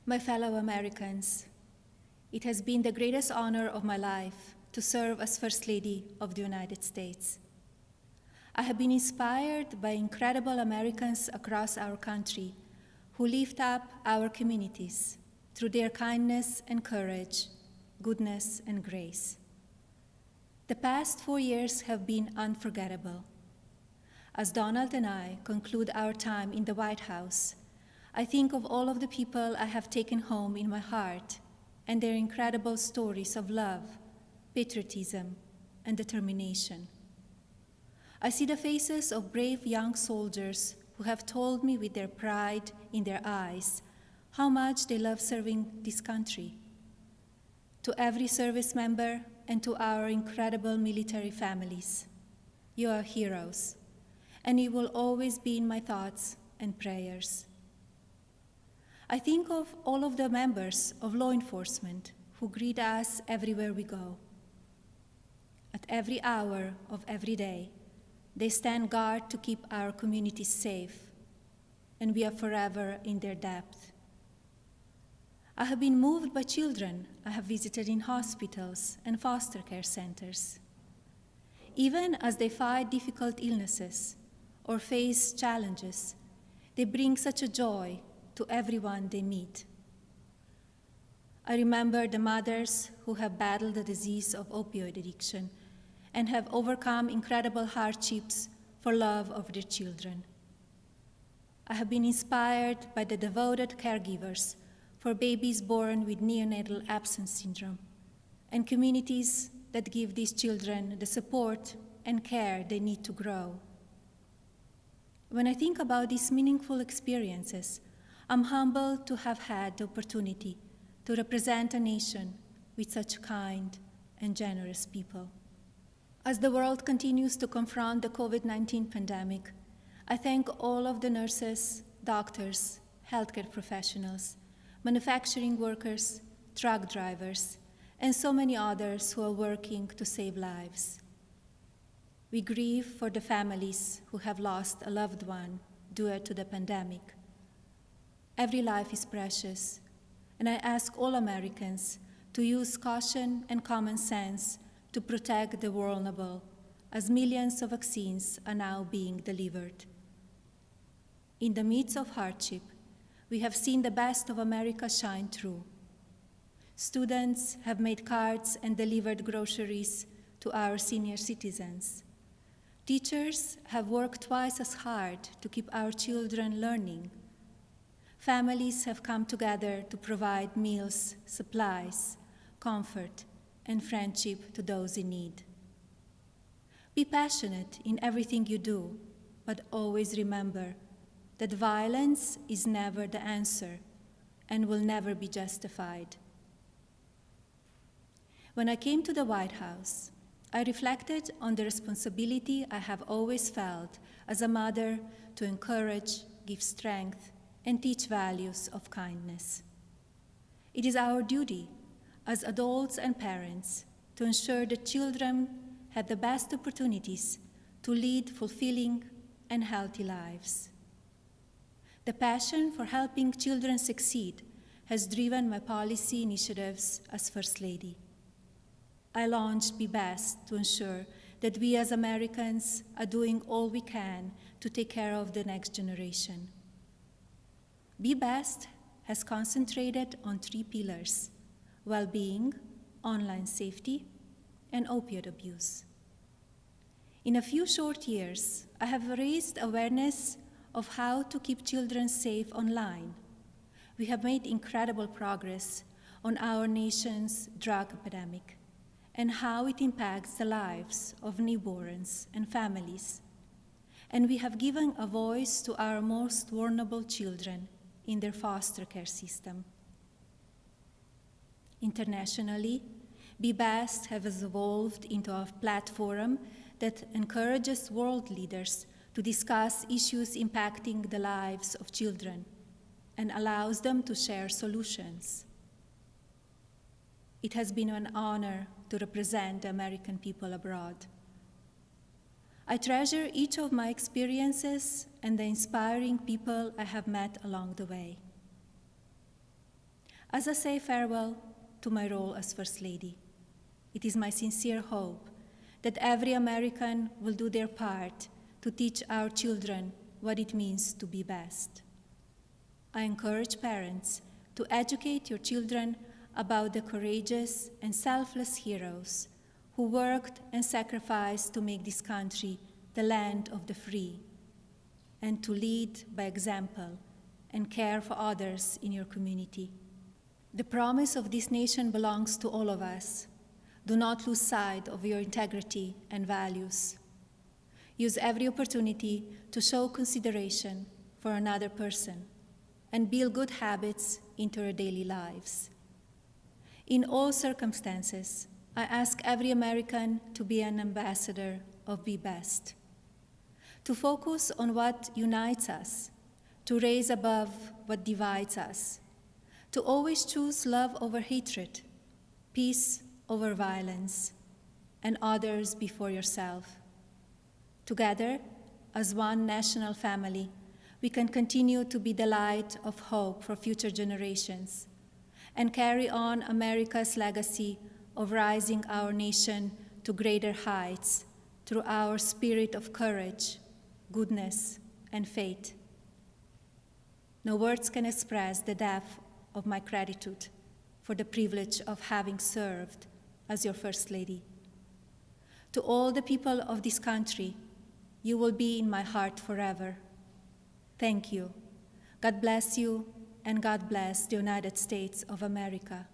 My fellow Americans, it has been the greatest honor of my life to serve as First Lady of the United States. I have been inspired by incredible Americans across our country who lift up our communities through their kindness and courage, goodness and grace. The past 4 years have been unforgettable. As Donald and I conclude our time in the White House, I think of all of the people I have taken home in my heart and their incredible stories of love, patriotism, and determination. I see the faces of brave young soldiers who have told me with their pride in their eyes how much they love serving this country. To every service member and to our incredible military families, you are heroes, and you will always be in my thoughts and prayers. I think of all of the members of law enforcement who greet us everywhere we go. At every hour of every day, they stand guard to keep our communities safe, and we are forever in their debt. I have been moved by children I have visited in hospitals and foster care centers. Even as they fight difficult illnesses or face challenges, they bring such a joy to everyone they meet. I remember the mothers who have battled the disease of opioid addiction and have overcome incredible hardships for love of their children. I have been inspired by the devoted caregivers for babies born with neonatal absence syndrome and communities that give these children the support and care they need to grow. When I think about these meaningful experiences, I'm humbled to have had the opportunity to represent a nation with such kind and generous people. As the world continues to confront the COVID-19 pandemic, I thank all of the nurses, doctors, healthcare professionals, manufacturing workers, truck drivers, and so many others who are working to save lives. We grieve for the families who have lost a loved one due to the pandemic. Every life is precious, and I ask all Americans to use caution and common sense to protect the vulnerable, as millions of vaccines are now being delivered. In the midst of hardship, we have seen the best of America shine through. Students have made cards and delivered groceries to our senior citizens. Teachers have worked twice as hard to keep our children learning. Families have come together to provide meals, supplies, comfort, and friendship to those in need. Be passionate in everything you do, but always remember that violence is never the answer and will never be justified. When I came to the White House, I reflected on the responsibility I have always felt as a mother to encourage, give strength, and teach values of kindness. It is our duty as adults and parents to ensure that children have the best opportunities to lead fulfilling and healthy lives. The passion for helping children succeed has driven my policy initiatives as First Lady. I launched Be Best to ensure that we as Americans are doing all we can to take care of the next generation. Be Best has concentrated on 3 pillars: well-being, online safety, and opioid abuse. In a few short years, I have raised awareness of how to keep children safe online. We have made incredible progress on our nation's drug epidemic and how it impacts the lives of newborns and families. And we have given a voice to our most vulnerable children in their foster care system. Internationally, Be Best has evolved into a platform that encourages world leaders to discuss issues impacting the lives of children and allows them to share solutions. It has been an honor to represent the American people abroad. I treasure each of my experiences and the inspiring people I have met along the way. As I say farewell to my role as First Lady, it is my sincere hope that every American will do their part to teach our children what it means to be best. I encourage parents to educate your children about the courageous and selfless heroes who worked and sacrificed to make this country the land of the free, and to lead by example and care for others in your community. The promise of this nation belongs to all of us. Do not lose sight of your integrity and values. Use every opportunity to show consideration for another person and build good habits into your daily lives. In all circumstances, I ask every American to be an ambassador of Be Best, to focus on what unites us, to raise above what divides us, to always choose love over hatred, peace over violence, and others before yourself. Together, as one national family, we can continue to be the light of hope for future generations and carry on America's legacy of rising our nation to greater heights through our spirit of courage, goodness, and faith. No words can express the depth of my gratitude for the privilege of having served as your First Lady. To all the people of this country, you will be in my heart forever. Thank you. God bless you, and God bless the United States of America.